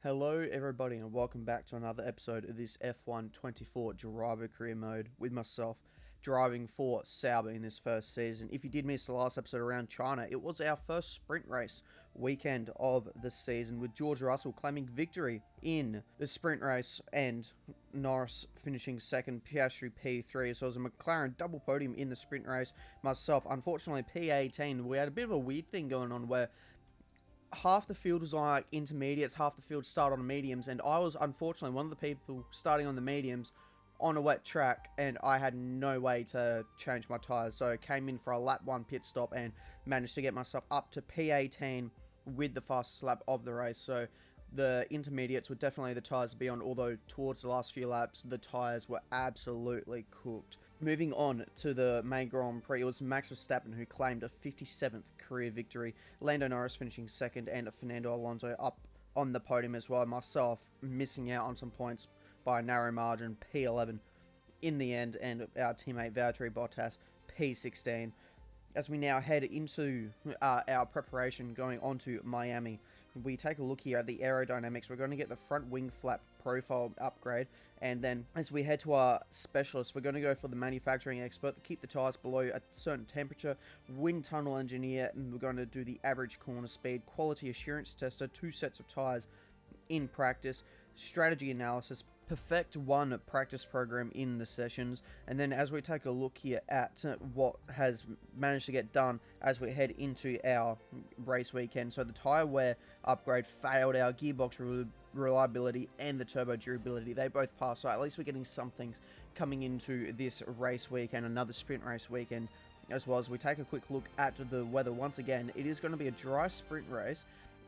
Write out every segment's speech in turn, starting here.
Hello everybody and welcome back to another episode of this F1 24 driver career mode with myself driving for Sauber in this first season. If you did miss the last episode around China, it was our first sprint race weekend of the season with George Russell claiming victory in the sprint race and Norris finishing second, Piastri P3. So it was a McLaren double podium in the sprint race. Myself, unfortunately, P18. We had a bit of a weird thing going on where half the field was on like intermediates, half the field started on mediums, and I was unfortunately one of the people starting on the mediums on a wet track, and I had no way to change my tyres. So I came in for a lap 1 pit stop and managed to get myself up to P18 with the fastest lap of the race. So the intermediates were definitely the tyres to be on, although towards the last few laps the tyres were absolutely cooked. Moving on to the main Grand Prix, it was Max Verstappen who claimed a 57th career victory, Lando Norris finishing second, and Fernando Alonso up on the podium as well. Myself missing out on some points by a narrow margin, P11 in the end, and our teammate Valtteri Bottas, P16. As we now head into our preparation going on to Miami, we take a look here at the aerodynamics. We're going to get the front wing flap profile upgrade, and then as we head to our specialist, we're going to go for the manufacturing expert to keep the tyres below a certain temperature, wind tunnel engineer, and we're going to do the average corner speed, quality assurance tester, 2 sets of tyres in practice, strategy analysis, perfect 1 practice program in the sessions. And then as we take a look here at what has managed to get done as we head into our race weekend. So the tyre wear upgrade failed, our gearbox reliability and the turbo durability, they both passed. So at least we're getting some things coming into this race weekend, another sprint race weekend. As well as we take a quick look at the weather once again, it is going to be a dry sprint race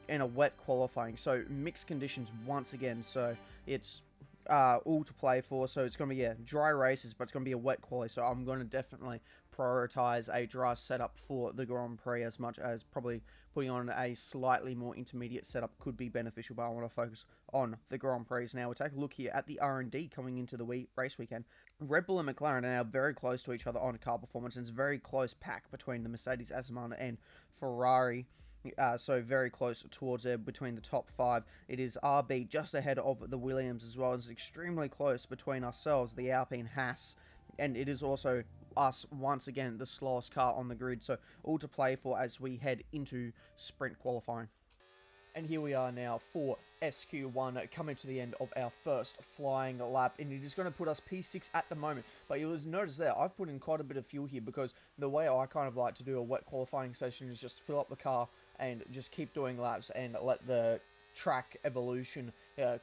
and a wet qualifying, so mixed conditions once again. So it's all to play for. So it's going to be dry races, but it's going to be a wet quali. So I'm going to definitely prioritize a dry setup for the Grand Prix, as much as probably putting on a slightly more intermediate setup could be beneficial. But I want to focus on the Grand Prix now. We'll take a look here at the R&D coming into the race weekend. Red Bull and McLaren are now very close to each other on car performance, and it's a very close pack between the Mercedes Aston and Ferrari. So very close towards there between the top 5. It is RB just ahead of the Williams as well. It's extremely close between ourselves, the Alpine Haas, and it is also us once again, the slowest car on the grid. So all to play for as we head into sprint qualifying. And here we are now for SQ1, coming to the end of our first flying lap, and it is going to put us P6 at the moment. But you'll notice there, I've put in quite a bit of fuel here, because the way I kind of like to do a wet qualifying session is just fill up the car and just keep doing laps and let the track evolution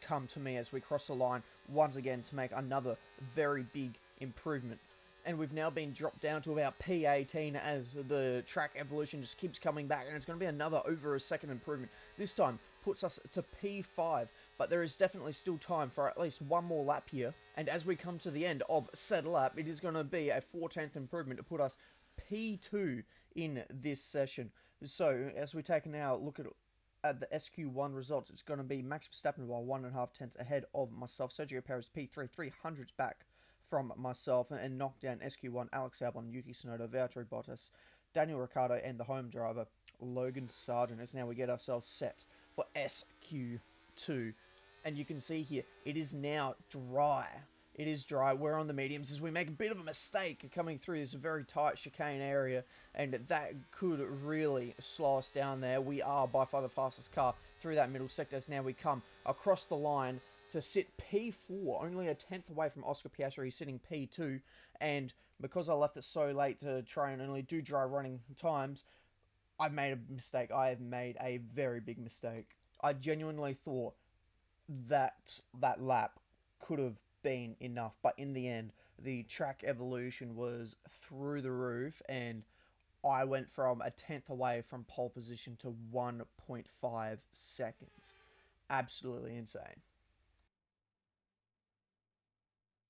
come to me as we cross the line once again to make another very big improvement. And we've now been dropped down to about P18 as the track evolution just keeps coming back, and it's going to be another over a second improvement. This time puts us to P5, but there is definitely still time for at least one more lap here. And as we come to the end of said lap, it is going to be a 14th improvement to put us P2 in this session. So as we take now a look at the SQ1 results, it's going to be Max Verstappen by 1.5 tenths ahead of myself. Sergio Perez P3, 300s back from myself, and knocked down SQ1 Alex Albon, Yuki Tsunoda, Valtteri Bottas, Daniel Ricciardo, and the home driver Logan Sargent. As now we get ourselves set for SQ2, and you can see here it is now dry. It is dry. We're on the mediums as we make a bit of a mistake coming through this very tight chicane area, and that could really slow us down there. We are by far the fastest car through that middle sector as now we come across the line to sit P4, only a tenth away from Oscar Piastri. He's sitting P2, and because I left it so late to try and only do dry running times, I've made a mistake. I have made a very big mistake. I genuinely thought that lap could have been enough, but in the end, the track evolution was through the roof, and I went from a tenth away from pole position to 1.5 seconds. Absolutely insane.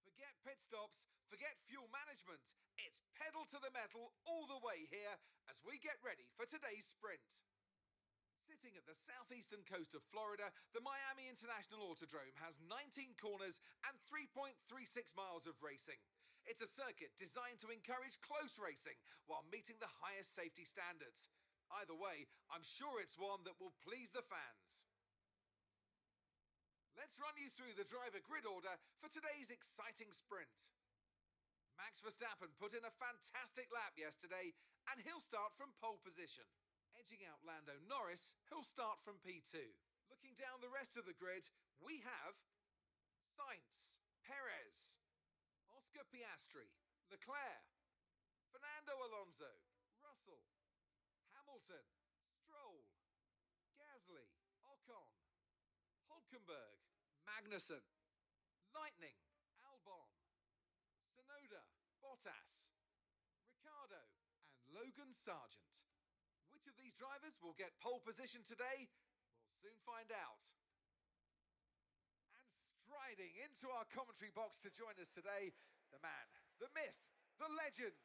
Forget pit stops, forget fuel management. It's pedal to the metal all the way here as we get ready for today's sprint. Sitting at the southeastern coast of Florida, the Miami International Autodrome has 19 corners and 3.36 miles of racing. It's a circuit designed to encourage close racing while meeting the highest safety standards. Either way, I'm sure it's one that will please the fans. Let's run you through the driver grid order for today's exciting sprint. Max Verstappen put in a fantastic lap yesterday, and he'll start from pole position. Edging out Lando Norris, who'll start from P2. Looking down the rest of the grid, we have Sainz, Perez, Oscar Piastri, Leclerc, Fernando Alonso, Russell, Hamilton, Stroll, Gasly, Ocon, Hulkenberg, Magnussen, Lightning, Albon, Tsunoda, Bottas, Ricciardo, and Logan Sargent. Which of these drivers will get pole position today? We'll soon find out. And striding into our commentary box to join us today, the man, the myth, the legend,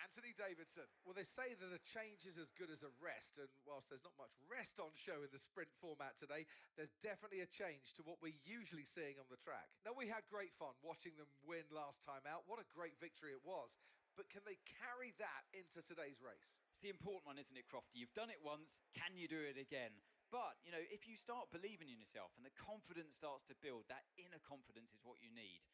Anthony Davidson. Well, they say that a change is as good as a rest, and whilst there's not much rest on show in the sprint format today, there's definitely a change to what we're usually seeing on the track. Now, we had great fun watching them win last time out. What a great victory it was. But can they carry that into today's race? It's the important one, isn't it, Crofty? You've done it once, can you do it again? But, you know, if you start believing in yourself and the confidence starts to build, that inner confidence is what you need.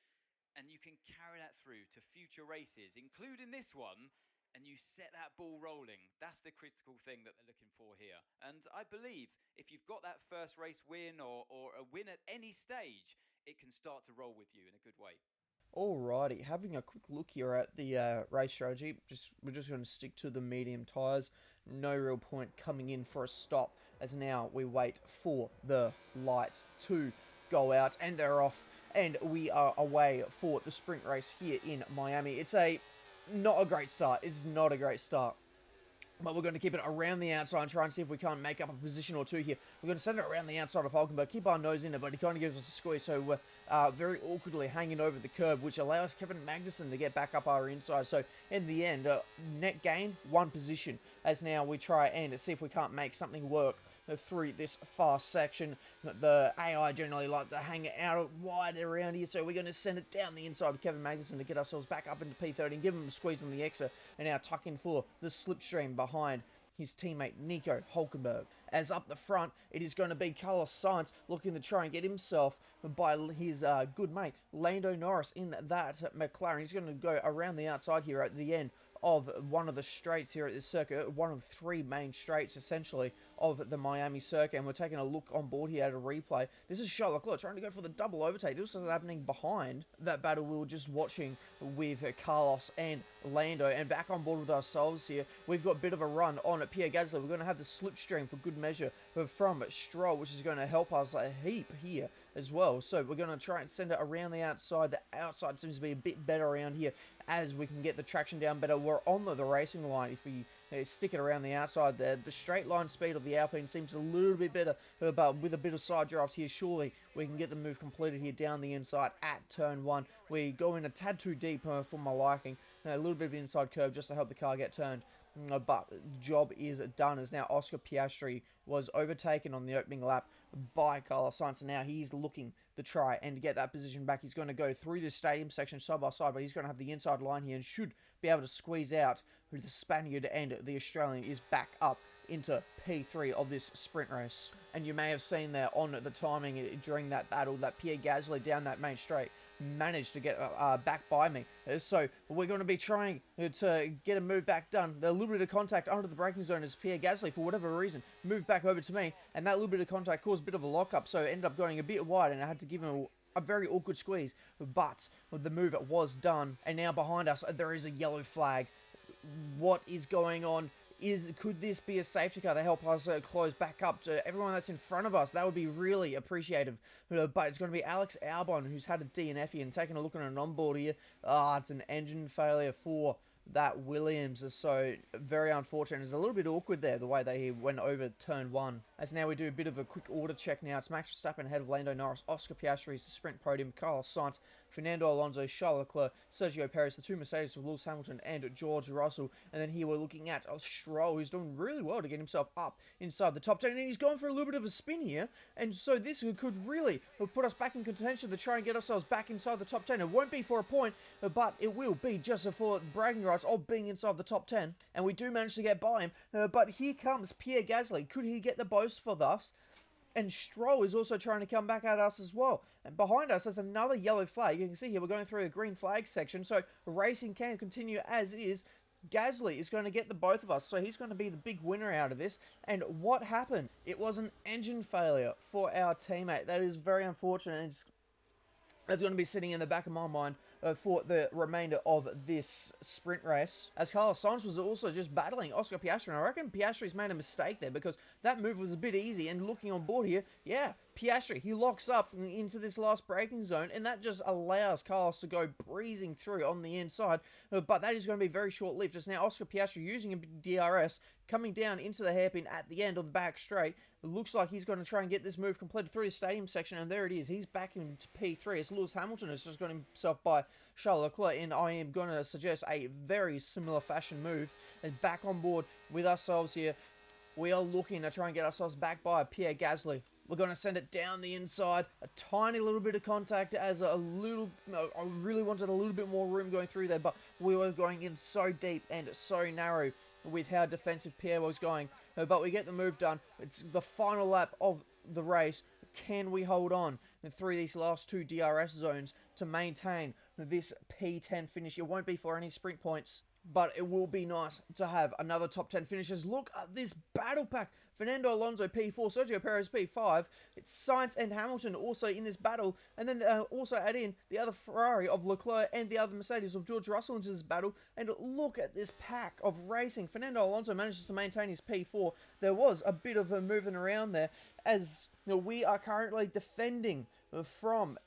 And you can carry that through to future races, including this one, and you set that ball rolling. That's the critical thing that they're looking for here. And I believe if you've got that first race win or a win at any stage, it can start to roll with you in a good way. Alrighty, having a quick look here at the race strategy. We're just going to stick to the medium tyres. No real point coming in for a stop, as now we wait for the lights to go out, and they're off. And we are away for the sprint race here in Miami. It's not a great start. It's not a great start. But we're going to keep it around the outside and try and see if we can't make up a position or two here. We're going to send it around the outside of Hulkenberg. Keep our nose in it, but he kind of gives us a squeeze. So we're very awkwardly hanging over the curb, which allows Kevin Magnussen to get back up our inside. So in the end, net gain, 1 position. As now we try and see if we can't make something work through this fast section. The AI generally like to hang it out wide around here, so we're going to send it down the inside of Kevin Magnussen to get ourselves back up into P30 and give him a squeeze on the exit, and now tuck in for the slipstream behind his teammate Nico Hulkenberg. As up the front, it is going to be Carlos Sainz looking to try and get himself by his good mate Lando Norris in that McLaren. He's going to go around the outside here at the end of one of the straights here at this circuit, one of 3 main straights essentially of the Miami circuit, and we're taking a look on board here at a replay. This is Charles Leclerc trying to go for the double overtake. This was happening behind that battle we were just watching with Carlos and Lando, and back on board with ourselves here. We've got a bit of a run on Pierre Gasly. We're going to have the slipstream for good measure from Stroll, which is going to help us a heap here as well. So we're going to try and send it around the outside. The outside seems to be a bit better around here as we can get the traction down better. We're on the racing line. If we stick it around the outside there, the straight line speed of the Alpine seems a little bit better, but with a bit of side draft here, surely we can get the move completed here down the inside at turn 1. We go in a tad too deep for my liking. A little bit of inside curve just to help the car get turned. But the job is done, as now Oscar Piastri was overtaken on the opening lap by Carlos Sainz, and now he's looking to try and get that position back. He's going to go through this stadium section side by side, but he's going to have the inside line here and should be able to squeeze out who the Spaniard and the Australian is back up into P3 of this sprint race. And you may have seen there on the timing during that battle that Pierre Gasly down that main straight managed to get back by me. So we're going to be trying to get a move back done. The little bit of contact under the braking zone as Pierre Gasly, for whatever reason, moved back over to me, and that little bit of contact caused a bit of a lockup, so it ended up going a bit wide, and I had to give him a very awkward squeeze, but the move was done. And now behind us, there is a yellow flag. What is going on? Could this be a safety car to help us close back up to everyone that's in front of us? That would be really appreciative. But it's going to be Alex Albon who's had a DNF here, and taking a look at an onboard here. It's an engine failure for that Williams, so very unfortunate. It's a little bit awkward there, the way they went over turn 1. As now we do a bit of a quick order check now. It's Max Verstappen ahead of Lando Norris, Oscar Piastri is the sprint podium, Carlos Sainz, Fernando Alonso, Charles Leclerc, Sergio Perez, the 2 Mercedes of Lewis Hamilton and George Russell. And then here we're looking at Stroll, who's doing really well to get himself up inside the top 10. And he's gone for a little bit of a spin here. And so this could really put us back in contention to try and get ourselves back inside the top 10. It won't be for a point, but it will be just for the bragging rights of being inside the top 10. And we do manage to get by him. But here comes Pierre Gasly. Could he get the boast for us? And Stroll is also trying to come back at us as well. And behind us, there's another yellow flag. You can see here, we're going through a green flag section. So racing can continue as is. Gasly is going to get the both of us. So he's going to be the big winner out of this. And what happened? It was an engine failure for our teammate. That is very unfortunate. That's going to be sitting in the back of my mind for the remainder of this sprint race. As Carlos Sainz was also just battling Oscar Piastri, and I reckon Piastri's made a mistake there because that move was a bit easy, and looking on board here, yeah, Piastri, he locks up into this last braking zone, and that just allows Carlos to go breezing through on the inside, but that is going to be very short-lived. Just now, Oscar Piastri using a DRS, coming down into the hairpin at the end of the back straight. It looks like he's going to try and get this move completed through the stadium section, and there it is. He's back into P3 as Lewis Hamilton has just got himself by Charles Leclerc, and I am going to suggest a very similar fashion move. And back on board with ourselves here, we are looking to try and get ourselves back by Pierre Gasly. We're going to send it down the inside, a tiny little bit of contact as I really wanted a little bit more room going through there, but we were going in so deep and so narrow with how defensive Pierre was going. But we get the move done. It's the final lap of the race. Can we hold on through these last two DRS zones to maintain this P10 finish? It won't be for any sprint points, but it will be nice to have another top 10 finishes. Look at this battle pack. Fernando Alonso P4, Sergio Perez P5. It's Sainz and Hamilton also in this battle. And then also add in the other Ferrari of Leclerc and the other Mercedes of George Russell into this battle. And look at this pack of racing. Fernando Alonso manages to maintain his P4. There was a bit of a moving around there as we are currently defending from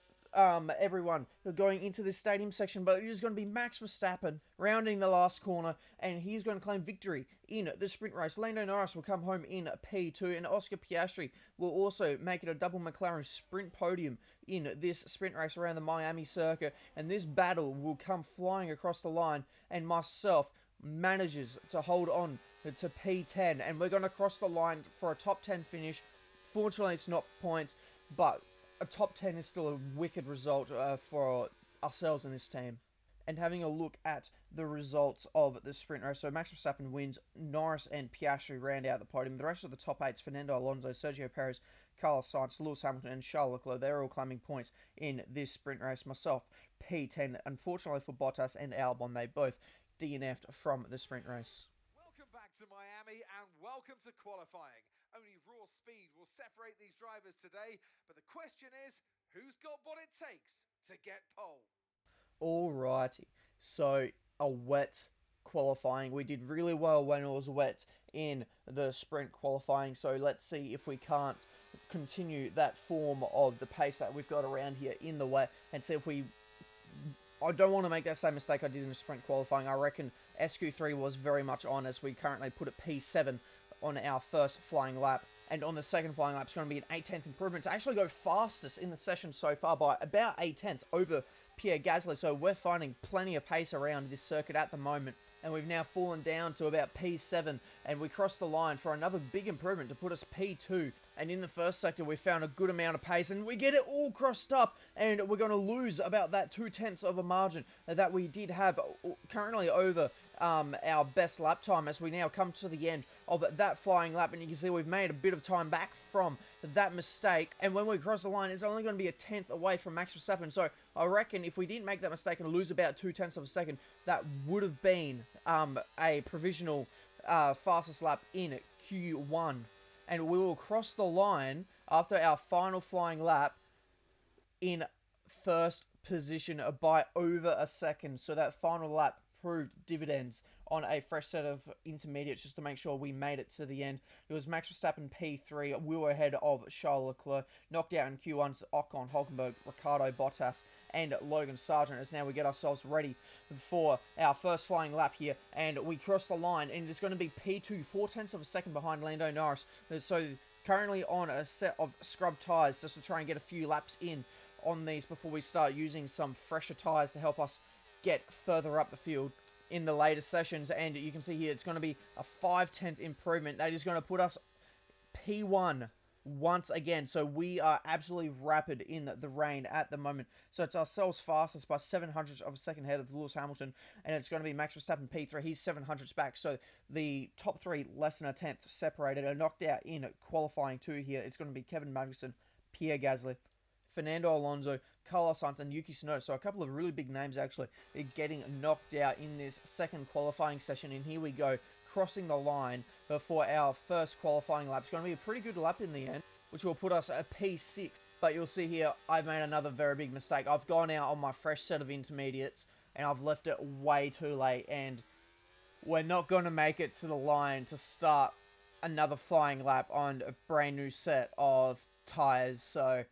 everyone going into this stadium section, but it is going to be Max Verstappen rounding the last corner, and he's going to claim victory in the sprint race. Lando Norris will come home in P2, and Oscar Piastri will also make it a double McLaren sprint podium in this sprint race around the Miami circuit, and this battle will come flying across the line, and myself manages to hold on to P10, and we're going to cross the line for a top 10 finish. Fortunately, it's not points, but a top 10 is still a wicked result for ourselves in this team. And having a look at the results of the sprint race, so Max Verstappen wins, Norris and Piastri round out the podium. The rest of the top 8's Fernando Alonso, Sergio Perez, Carlos Sainz, Lewis Hamilton and Charles Leclerc. They're all claiming points in this sprint race. Myself, P10. Unfortunately for Bottas and Albon, they both DNF'd from the sprint race. Welcome back to Miami and welcome to qualifying. Only raw speed will separate these drivers today, but the question is, who's got what it takes to get pole? Alrighty, so a wet qualifying. We did really well when it was wet in the sprint qualifying, so let's see if we can't continue that form of the pace that we've got around here in the wet, and see if we... I don't want to make that same mistake I did in the sprint qualifying. I reckon SQ3 was very much on, as we currently put at P7 on our first flying lap, and on the second flying lap it's going to be an 8/10 improvement to actually go fastest in the session so far by about 8/10 over Pierre Gasly. So we're finding plenty of pace around this circuit at the moment, and we've now fallen down to about P7, and we crossed the line for another big improvement to put us P2. And in the first sector we found a good amount of pace, and we get it all crossed up, and we're going to lose about that 2/10 of a margin that we did have currently over our best lap time, as we now come to the end of that flying lap. And you can see we've made a bit of time back from that mistake, and when we cross the line it's only going to be a 10th away from Max Verstappen. So I reckon if we didn't make that mistake and lose about 2/10 of a second, that would have been a provisional fastest lap in Q1, and we will cross the line after our final flying lap in first position by over a second. So that final lap proved dividends on a fresh set of intermediates just to make sure we made it to the end. It was Max Verstappen P3. We were ahead of Charles Leclerc. Knocked out in Q1's Ocon, Hulkenberg, Ricardo, Bottas and Logan Sargent, as now we get ourselves ready for our first flying lap here, and we cross the line, and it's going to be P2, 4/10 of a second behind Lando Norris. So currently on a set of scrub tyres just to try and get a few laps in on these before we start using some fresher tyres to help us get further up the field in the later sessions. And you can see here it's going to be a 5/10 improvement that is going to put us P1 once again. So we are absolutely rapid in the rain at the moment. So it's ourselves fastest by 700ths of a second ahead of Lewis Hamilton, and it's going to be Max Verstappen P3. He's 700ths back. So the top three less than a tenth separated, are knocked out in qualifying 2 here. It's going to be Kevin Magnussen, Pierre Gasly, Fernando Alonso, Carlos Sainz, and Yuki Tsunoda. So a couple of really big names actually getting knocked out in this second qualifying session. And here we go, crossing the line for our first qualifying lap. It's going to be a pretty good lap in the end, which will put us at P6. But you'll see here, I've made another very big mistake. I've gone out on my fresh set of intermediates, and I've left it way too late. And we're not going to make it to the line to start another flying lap on a brand new set of tyres. So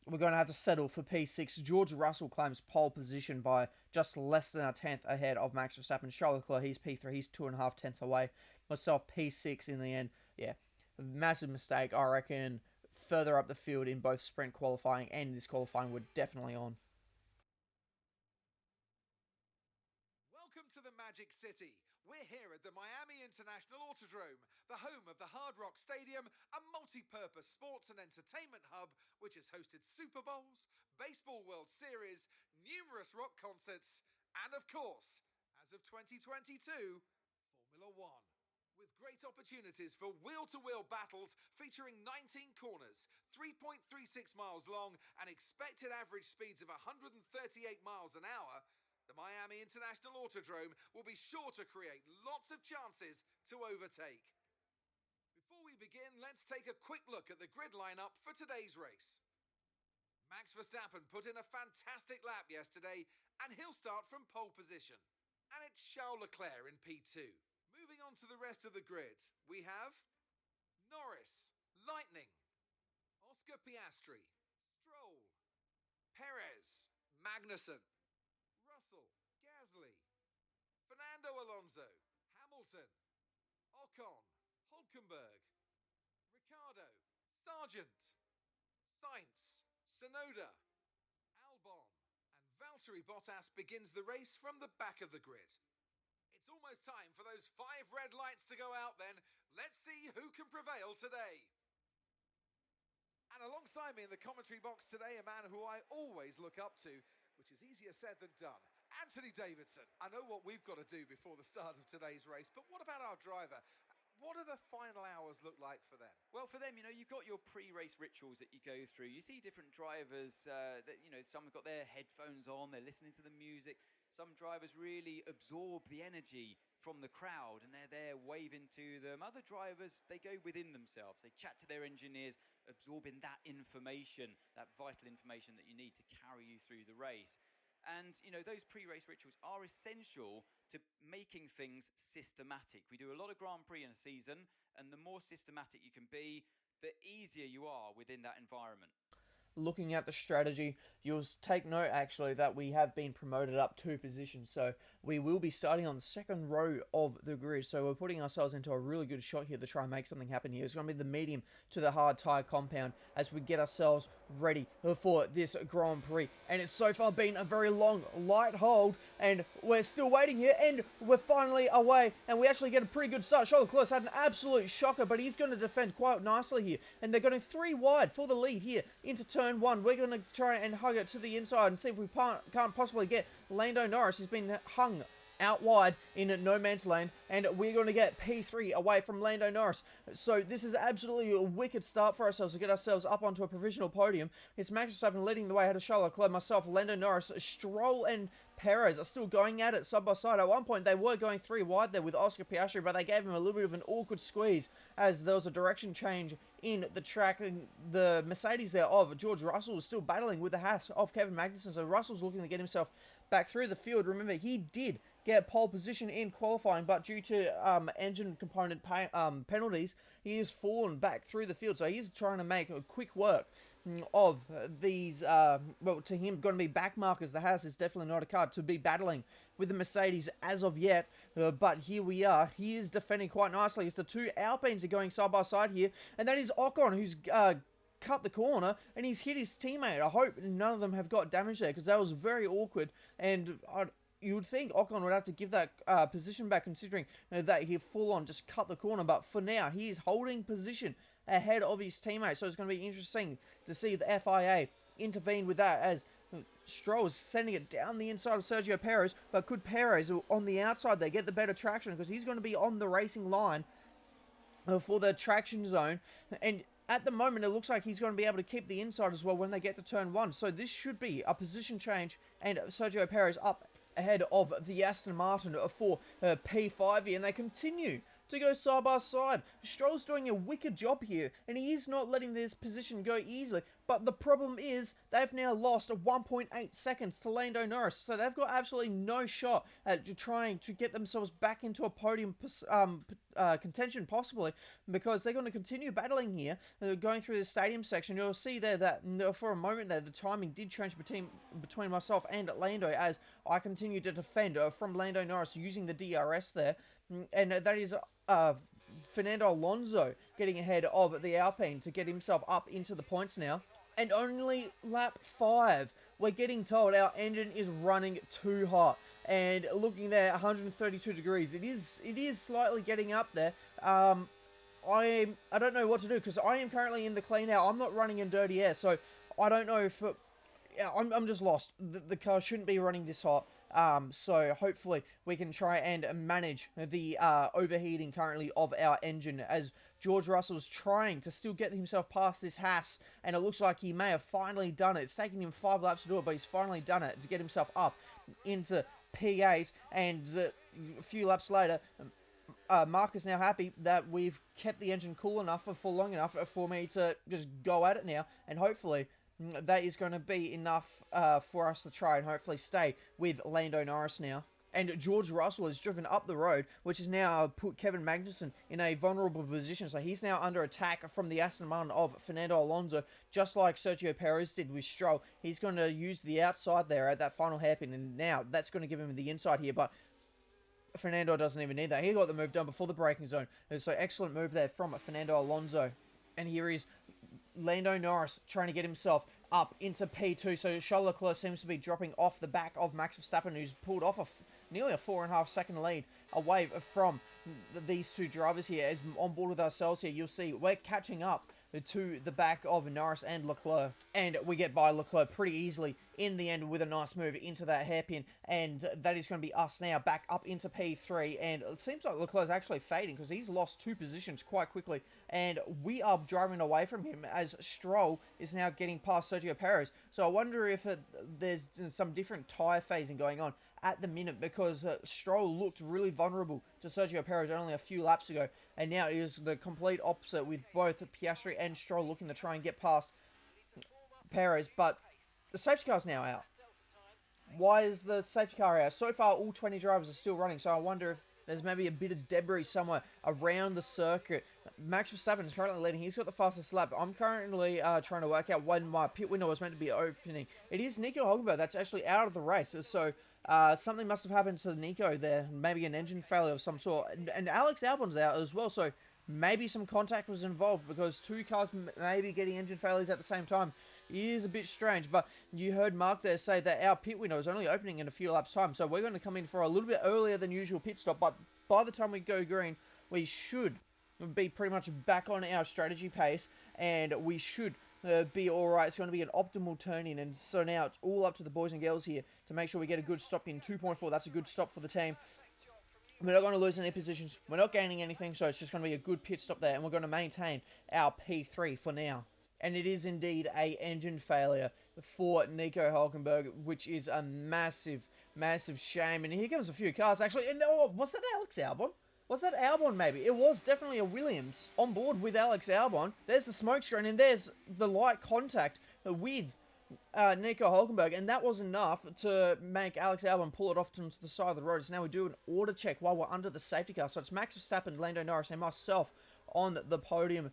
we're going to have to settle for P6. George Russell claims pole position by just less than a tenth ahead of Max Verstappen. Charles Leclerc, he's P3. He's 2.5 tenths away. Myself, P6 in the end. Yeah, massive mistake. I reckon further up the field in both sprint qualifying and this qualifying we're definitely on. Welcome to the Magic City. We're here at the Miami International Autodrome, the home of the Hard Rock Stadium, a multi-purpose sports and entertainment hub which has hosted Super Bowls, Baseball World Series, numerous rock concerts, and of course, as of 2022, Formula One. With great opportunities for wheel-to-wheel battles featuring 19 corners, 3.36 miles long, and expected average speeds of 138 miles an hour, the Miami International Autodrome will be sure to create lots of chances to overtake. Before we begin, let's take a quick look at the grid lineup for today's race. Max Verstappen put in a fantastic lap yesterday, and he'll start from pole position. And it's Charles Leclerc in P2. Moving on to the rest of the grid, we have Norris, Lightning, Oscar Piastri, Stroll, Perez, Magnussen, Russell, Gasly, Fernando Alonso, Hamilton, Ocon, Hulkenberg, Ricciardo, Sargent, Sainz, Tsunoda, Albon, and Valtteri Bottas begins the race from the back of the grid. It's almost time for those 5 red lights to go out then. Let's see who can prevail today. And alongside me in the commentary box today, a man who I always look up to, which is easier said than done, Anthony Davidson. I know what we've got to do before the start of today's race, but what about our driver? What do the final hours look like for them? Well, for them, you've got your pre-race rituals that you go through. You see different drivers that, some have got their headphones on, they're listening to the music. Some drivers really absorb the energy from the crowd and they're there waving to them. Other drivers, they go within themselves. They chat to their engineers, absorbing that information, that vital information that you need to carry you through the race. And, those pre-race rituals are essential to making things systematic. We do a lot of Grand Prix in a season, and the more systematic you can be, the easier you are within that environment. Looking at the strategy, you'll take note actually that we have been promoted up 2 positions, so we will be starting on the second row of the grid. So we're putting ourselves into a really good shot here to try and make something happen here. It's going to be the medium to the hard tyre compound as we get ourselves ready for this Grand Prix. And it's so far been a very long, light hold, and we're still waiting here, and we're finally away, and we actually get a pretty good start. Charles Leclerc had an absolute shocker, but he's going to defend quite nicely here, and they're going 3 wide for the lead here into turn 1. We're going to try and hug it to the inside and see if we can't possibly get Lando Norris. He's been hung out wide in no man's land, and we're going to get P3 away from Lando Norris. So this is absolutely a wicked start for ourselves to get ourselves up onto a provisional podium. It's Max Verstappen leading the way ahead of Charles Leclerc, myself, Lando Norris, Stroll and Perez are still going at it side by side. At one point, they were going 3 wide there with Oscar Piastri, but they gave him a little bit of an awkward squeeze as there was a direction change in the track. And the Mercedes there of George Russell was still battling with the Haas of Kevin Magnussen, so Russell's looking to get himself back through the field. Remember, he did get pole position in qualifying, but due to engine component penalties, he has fallen back through the field. So he's trying to make a quick work of these, well, to him, going to be back markers. The Haas is definitely not a car to be battling with the Mercedes as of yet, but here we are. He is defending quite nicely as the 2 Alpines are going side by side here, and that is Ocon, who's cut the corner, and he's hit his teammate. I hope none of them have got damage there, because that was very awkward, and you would think Ocon would have to give that position back, considering that he full on just cut the corner, but for now, he is holding position ahead of his teammate. So it's going to be interesting to see the FIA intervene with that, as Stroll is sending it down the inside of Sergio Perez, but could Perez on the outside there get the better traction, because he's going to be on the racing line for the traction zone, and at the moment it looks like he's going to be able to keep the inside as well when they get to turn 1. So this should be a position change, and Sergio Perez up ahead of the Aston Martin for P5 here, and they continue to go side by side. Stroll's doing a wicked job here, and he is not letting this position go easily, but the problem is they've now lost 1.8 seconds to Lando Norris, so they've got absolutely no shot at trying to get themselves back into a podium contention, possibly, because they're going to continue battling here, going through the stadium section. You'll see there that for a moment there, the timing did change between myself and Lando, as I continue to defend from Lando Norris using the DRS there, and that is Fernando Alonso getting ahead of the Alpine to get himself up into the points now. And only lap 5, we're getting told our engine is running too hot. And looking there, 132 degrees. It is slightly getting up there. I don't know what to do, because I am currently in the clean out. I'm not running in dirty air, so I don't know if I'm just lost. The car shouldn't be running this hot. So hopefully we can try and manage the overheating currently of our engine, as George Russell's trying to still get himself past this Haas, and it looks like he may have finally done it. It's taken him 5 laps to do it, but he's finally done it to get himself up into P8, and a few laps later, Mark is now happy that we've kept the engine cool enough for long enough for me to just go at it now, and hopefully that is going to be enough for us to try and hopefully stay with Lando Norris now. And George Russell has driven up the road, which has now put Kevin Magnussen in a vulnerable position. So he's now under attack from the Aston Martin of Fernando Alonso, just like Sergio Perez did with Stroll. He's going to use the outside there at that final hairpin, and now that's going to give him the inside here, but Fernando doesn't even need that. He got the move done before the braking zone. So excellent move there from Fernando Alonso. And here is Lando Norris trying to get himself up into P2. So Charles Leclerc seems to be dropping off the back of Max Verstappen, who's pulled off nearly a 4.5 second lead away from these two drivers here. As on board with ourselves here, you'll see we're catching up to the back of Norris and Leclerc, and we get by Leclerc pretty easily in the end with a nice move into that hairpin, and that is going to be us now back up into P3, and it seems like Leclerc's actually fading because he's lost 2 positions quite quickly, and we are driving away from him as Stroll is now getting past Sergio Perez. So I wonder if there's some different tyre phasing going on at the minute, because Stroll looked really vulnerable to Sergio Perez only a few laps ago, and now it is the complete opposite with both Piastri and Stroll looking to try and get past Perez, but the safety car's now out. Why is the safety car out? So far all 20 drivers are still running, so I wonder if there's maybe a bit of debris somewhere around the circuit. Max Verstappen is currently leading. He's got the fastest lap. I'm currently trying to work out when my pit window was meant to be opening. It is Nico Hülkenberg that's actually out of the race, so something must have happened to Nico there. Maybe an engine failure of some sort. And Alex Albon's out as well, so maybe some contact was involved, because 2 cars maybe getting engine failures at the same time is a bit strange. But you heard Mark there say that our pit window is only opening in a few laps time, so we're going to come in for a little bit earlier than usual pit stop, but by the time we go green, we should be pretty much back on our strategy pace, and we should be alright. It's going to be an optimal turn in, and so now it's all up to the boys and girls here to make sure we get a good stop in 2.4. That's a good stop for the team. We're not going to lose any positions. We're not gaining anything, so it's just going to be a good pit stop there, and we're going to maintain our P3 for now. And it is indeed a engine failure for Nico Hülkenberg, which is a massive, massive shame. And here comes a few cars, actually. And was that Alex Albon? Was that Albon, maybe? It was definitely a Williams on board with Alex Albon. There's the smoke screen, and there's the light contact with Nico Hülkenberg, and that was enough to make Alex Albon pull it off to the side of the road. So now we do an order check while we're under the safety car. So it's Max Verstappen, Lando Norris, and myself on the podium.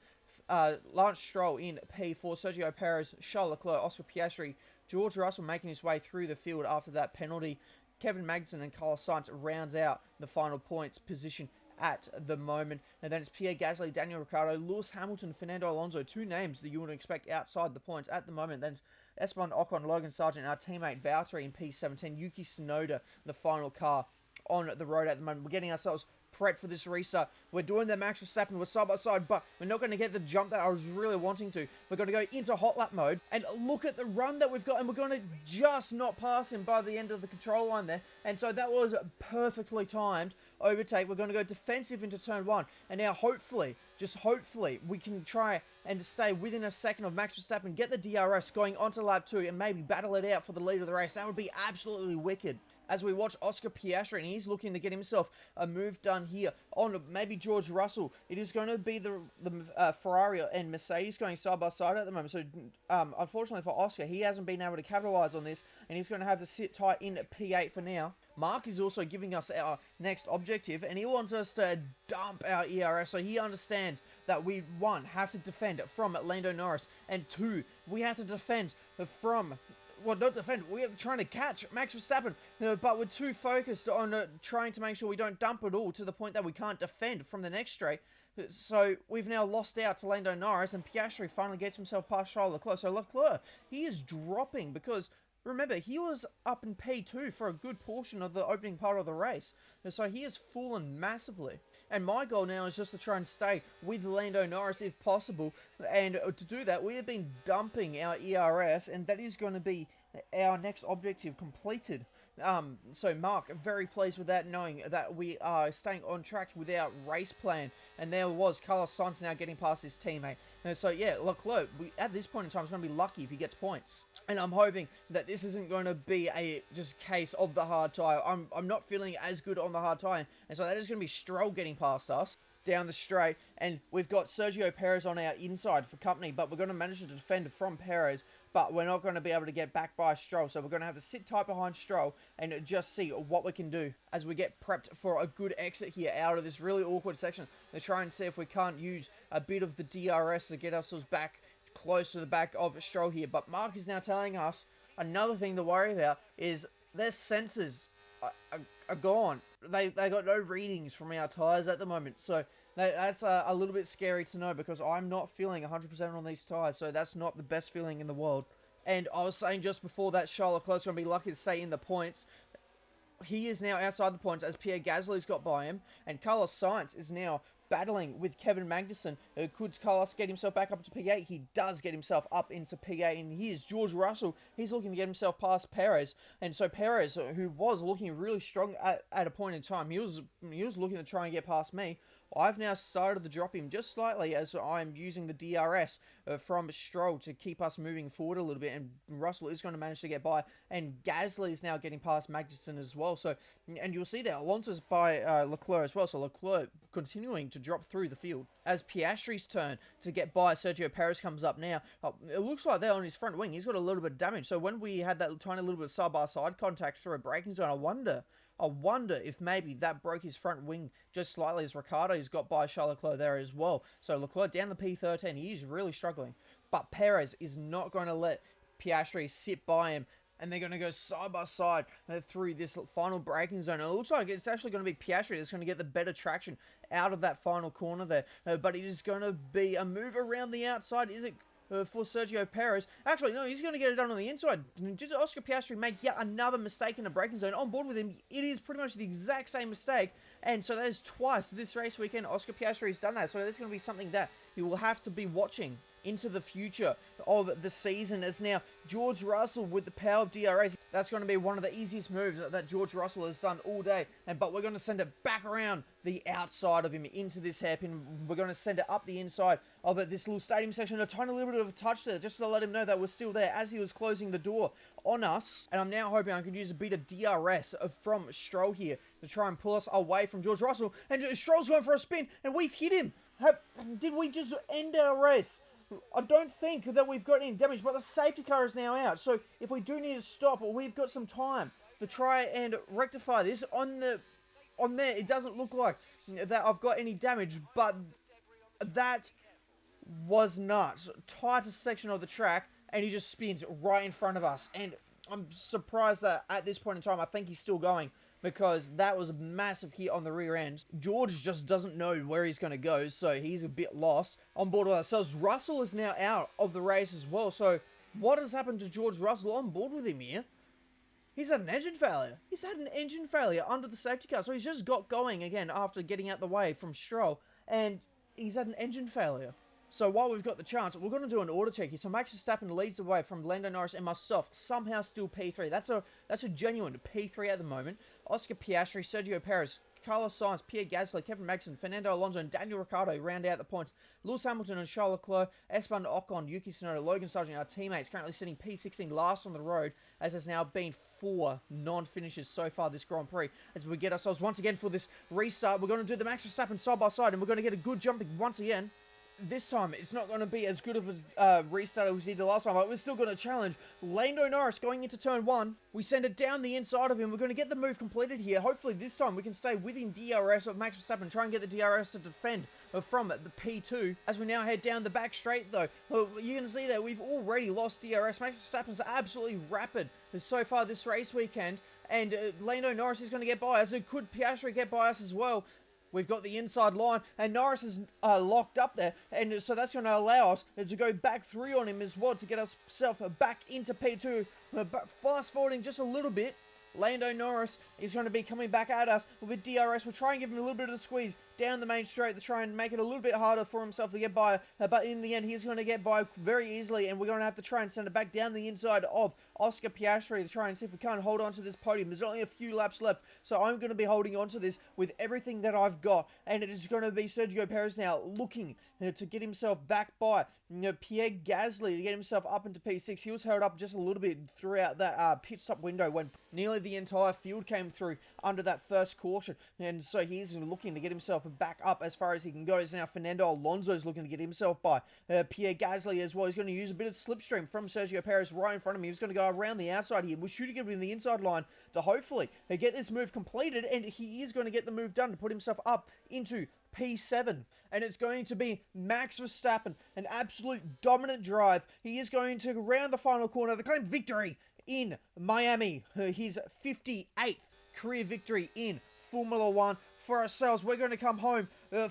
Lance Stroll in P4, Sergio Perez, Charles Leclerc, Oscar Piastri, George Russell making his way through the field after that penalty. Kevin Magnussen and Carlos Sainz rounds out the final points position at the moment. And then it's Pierre Gasly, Daniel Ricciardo, Lewis Hamilton, Fernando Alonso, 2 names that you would expect outside the points at the moment. Then it's Esteban Ocon, Logan Sargent, our teammate Valtteri in P17, Yuki Tsunoda, the final car on the road at the moment. We're getting ourselves prepped for this restart. We're doing the Max Verstappen, we're side by side, but we're not going to get the jump that I was really wanting to. We're going to go into hot lap mode, and look at the run that we've got, and we're going to just not pass him by the end of the control line there. And so that was perfectly timed overtake. We're going to go defensive into turn 1, and now hopefully, just hopefully, we can try and stay within a second of Max Verstappen, get the DRS going onto lap 2, and maybe battle it out for the lead of the race. That would be absolutely wicked. As we watch Oscar Piastri, and he's looking to get himself a move done here on maybe George Russell. It is going to be the Ferrari and Mercedes going side by side at the moment. So, unfortunately for Oscar, he hasn't been able to capitalize on this, and he's going to have to sit tight in P8 for now. Mark is also giving us our next objective, and he wants us to dump our ERS. So he understands that we, 1, have to defend from Lando Norris, and 2, we have to defend from... Well, not defend, we're trying to catch Max Verstappen, but we're too focused on trying to make sure we don't dump it all to the point that we can't defend from the next straight. So we've now lost out to Lando Norris, and Piastri finally gets himself past Charles Leclerc. So Leclerc, he is dropping because, remember, he was up in P2 for a good portion of the opening part of the race. So he has fallen massively. And my goal now is just to try and stay with Lando Norris if possible. And to do that, we have been dumping our ERS, and that is going to be our next objective completed. So Mark, very pleased with that, knowing that we are staying on track with our race plan. And there was Carlos Sainz now getting past his teammate. And so yeah, Leclerc, at this point in time, is going to be lucky if he gets points. And I'm hoping that this isn't going to be a just case of the hard tyre. I'm not feeling as good on the hard tyre. And so that is going to be Stroll getting past us down the straight, and we've got Sergio Perez on our inside for company, but we're going to manage to defend from Perez, but we're not going to be able to get back by Stroll, so we're going to have to sit tight behind Stroll and just see what we can do as we get prepped for a good exit here out of this really awkward section. Let's try and see if we can't use a bit of the DRS to get ourselves back close to the back of Stroll here, but Mark is now telling us another thing to worry about is their sensors are gone. They got no readings from our tyres at the moment, so that's a little bit scary to know because I'm not feeling 100% on these tyres, so that's not the best feeling in the world. And I was saying just before that Charles Leclerc's going to be lucky to stay in the points. He is now outside the points as Pierre Gasly's got by him, and Carlos Sainz is now battling with Kevin Magnussen. Could Carlos get himself back up to P8? He does get himself up into P8, and here's George Russell. He's looking to get himself past Perez, and so Perez, who was looking really strong at a point in time, he was looking to try and get past me. I've now started to drop him just slightly as I'm using the DRS from Stroll to keep us moving forward a little bit, and Russell is going to manage to get by, and Gasly is now getting past Magnussen as well. So, and you'll see that Alonso's by Leclerc as well, so Leclerc continuing to drop through the field. As Piastri's turn to get by Sergio Perez comes up now, it looks like they're on his front wing. He's got a little bit of damage, so when we had that tiny little bit of side-by-side contact through a braking zone, I wonder if maybe that broke his front wing just slightly as Ricciardo's got by Charles Leclerc there as well. So Leclerc down the P13, he is really struggling. But Perez is not going to let Piastri sit by him, and they're going to go side by side through this final braking zone. And it looks like it's actually going to be Piastri that's going to get the better traction out of that final corner there. But it is going to be a move around the outside, is it? For Sergio Perez. Actually, no, he's going to get it done on the inside. Did Oscar Piastri make yet another mistake in the braking zone? On board with him, it is pretty much the exact same mistake. And so that is twice this race weekend Oscar Piastri has done that. So that's going to be something that he will have to be watching into the future of the season, as now George Russell with the power of DRS. That's going to be one of the easiest moves that George Russell has done all day. But we're going to send it back around the outside of him into this hairpin. We're going to send it up the inside of this little stadium section. A tiny little bit of a touch there just to let him know that we're still there as he was closing the door on us. And I'm now hoping I can use a bit of DRS from Stroll here to try and pull us away from George Russell. And Stroll's going for a spin, and we've hit him. Did we just end our race? I don't think that we've got any damage, but the safety car is now out. So if we do need to stop, we've got some time to try and rectify this. On there, it doesn't look like that I've got any damage, but that was nuts. Tightest section of the track, and he just spins right in front of us. And I'm surprised that at this point in time, I think he's still going, because that was a massive hit on the rear end. George just doesn't know where he's going to go, so he's a bit lost. On board with ourselves, Russell is now out of the race as well. So what has happened to George Russell? On board with him here. He's had an engine failure. He's had an engine failure under the safety car. So he's just got going again after getting out the way from Stroll. And he's had an engine failure. So while we've got the chance, we're going to do an order check here. So Max Verstappen leads the way from Lando Norris and myself, somehow still P3. That's a genuine P3 at the moment. Oscar Piastri, Sergio Perez, Carlos Sainz, Pierre Gasly, Kevin Magnussen, Fernando Alonso, and Daniel Ricciardo round out the points. Lewis Hamilton and Charles Leclerc, Esteban Ocon, Yuki Tsunoda, Logan Sargent, our teammates, currently sitting P16 last on the road, as there's now been 4 non-finishes so far this Grand Prix. As we get ourselves once again for this restart, we're going to do the Max Verstappen side by side, and we're going to get a good jumping once again. This time, it's not going to be as good of a restart as we did the last time, but we're still going to challenge Lando Norris going into turn 1. We send it down the inside of him. We're going to get the move completed here. Hopefully this time we can stay within DRS of Max Verstappen, try and get the DRS to defend from the P2. As we now head down the back straight, though, you can see that we've already lost DRS. Max Verstappen's absolutely rapid so far this race weekend, and Lando Norris is going to get by us. Could Piastri get by us as well? We've got the inside line, and Norris is locked up there, and so that's going to allow us to go back 3 on him as well to get ourselves back into P2. But fast forwarding just a little bit, Lando Norris is going to be coming back at us with DRS. We'll try and give him a little bit of a squeeze down the main straight to try and make it a little bit harder for himself to get by. But in the end, he's going to get by very easily, and we're going to have to try and send it back down the inside of Oscar Piastri to try and see if we can't hold on to this podium. There's only a few laps left, so I'm going to be holding on to this with everything that I've got. And it is going to be Sergio Perez now looking to get himself back by Pierre Gasly to get himself up into P6. He was held up just a little bit throughout that pit stop window when nearly the entire field came through under that first caution. And so he's looking to get himself back up as far as he can go. Now Fernando Alonso is looking to get himself by Pierre Gasly as well. He's going to use a bit of slipstream from Sergio Perez right in front of him. He's going to go around the outside here. We're shooting him in the inside line to hopefully get this move completed, and he is going to get the move done to put himself up into P7, and it's going to be Max Verstappen, an absolute dominant drive. He is going to round the final corner, the claim victory in Miami, his 58th career victory in Formula 1. For ourselves, we're going to come home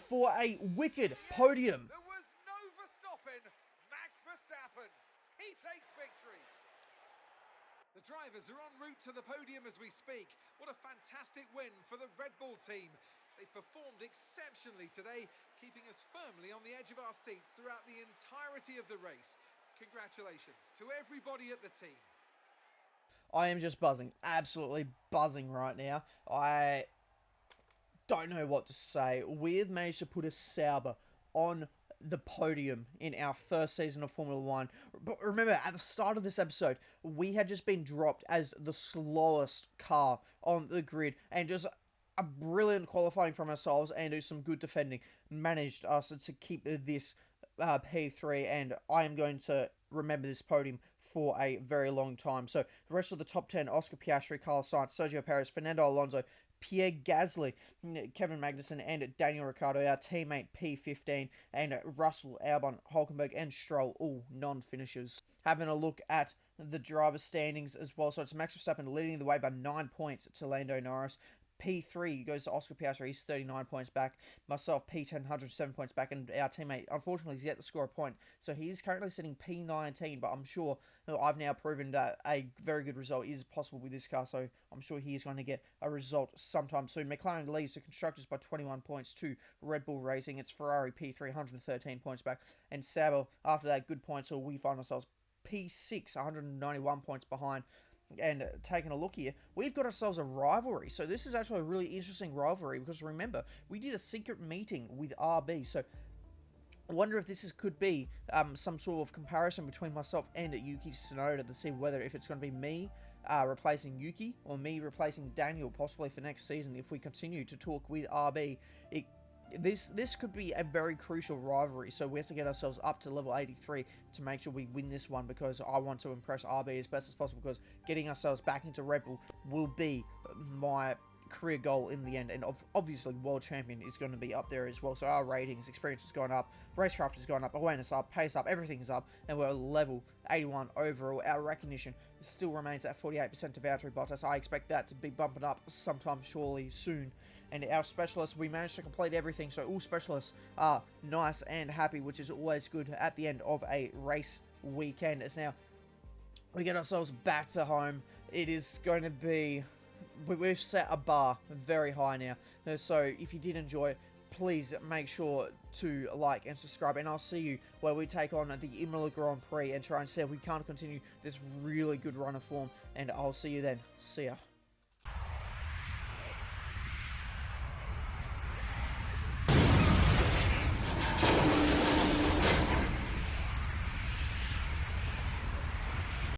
for a wicked podium. There was no Verstappen. Max Verstappen. He takes victory. The drivers are en route to the podium as we speak. What a fantastic win for the Red Bull team. They performed exceptionally today, keeping us firmly on the edge of our seats throughout the entirety of the race. Congratulations to everybody at the team. I am just buzzing, absolutely buzzing right now. I don't know what to say. We've managed to put a Sauber on the podium in our first season of Formula 1. But remember, at the start of this episode, we had just been dropped as the slowest car on the grid, and just a brilliant qualifying from ourselves and do some good defending managed us to keep this P3, and I am going to remember this podium for a very long time. So the rest of the top 10, Oscar Piastri, Carlos Sainz, Sergio Perez, Fernando Alonso, Pierre Gasly, Kevin Magnussen, and Daniel Ricciardo, our teammate P15, and Russell, Albon, Hulkenberg, and Stroll, all non-finishers. Having a look at the driver standings as well. So it's Max Verstappen leading the way by 9 points to Lando Norris. P3 goes to Oscar Piastri, he's 39 points back. Myself, P10, 107 points back. And our teammate, unfortunately, is yet to score a point. So he is currently sitting P19, but I'm sure I've now proven that a very good result is possible with this car. So I'm sure he is going to get a result sometime soon. McLaren leads the Constructors by 21 points to Red Bull Racing. It's Ferrari, P3, 113 points back. And Sauber, after that, good points. So we find ourselves P6, 191 points behind. And taking a look here, we've got ourselves a rivalry. So this is actually a really interesting rivalry because remember, we did a secret meeting with RB. So I wonder if this could be some sort of comparison between myself and Yuki Tsunoda to see whether if it's going to be me replacing Yuki or me replacing Daniel possibly for next season. If we continue to talk with RB, this could be a very crucial rivalry, so we have to get ourselves up to level 83 to make sure we win this one, because I want to impress RB as best as possible, because getting ourselves back into Red Bull will be my career goal in the end, and obviously World Champion is going to be up there as well. So our ratings, experience has gone up, racecraft has gone up, awareness up, pace up, everything's up, and we're level 81 overall. Our recognition still remains at 48% to Valtteri Bottas. I expect that to be bumping up sometime surely soon. And our specialists, we managed to complete everything, so all specialists are nice and happy, which is always good at the end of a race weekend. As now we get ourselves back to home it is going to be... We've set a bar very high now. So if you did enjoy it, please make sure to like and subscribe. And I'll see you where we take on the Imola Grand Prix and try and see if we can't continue this really good run of form. And I'll see you then. See ya.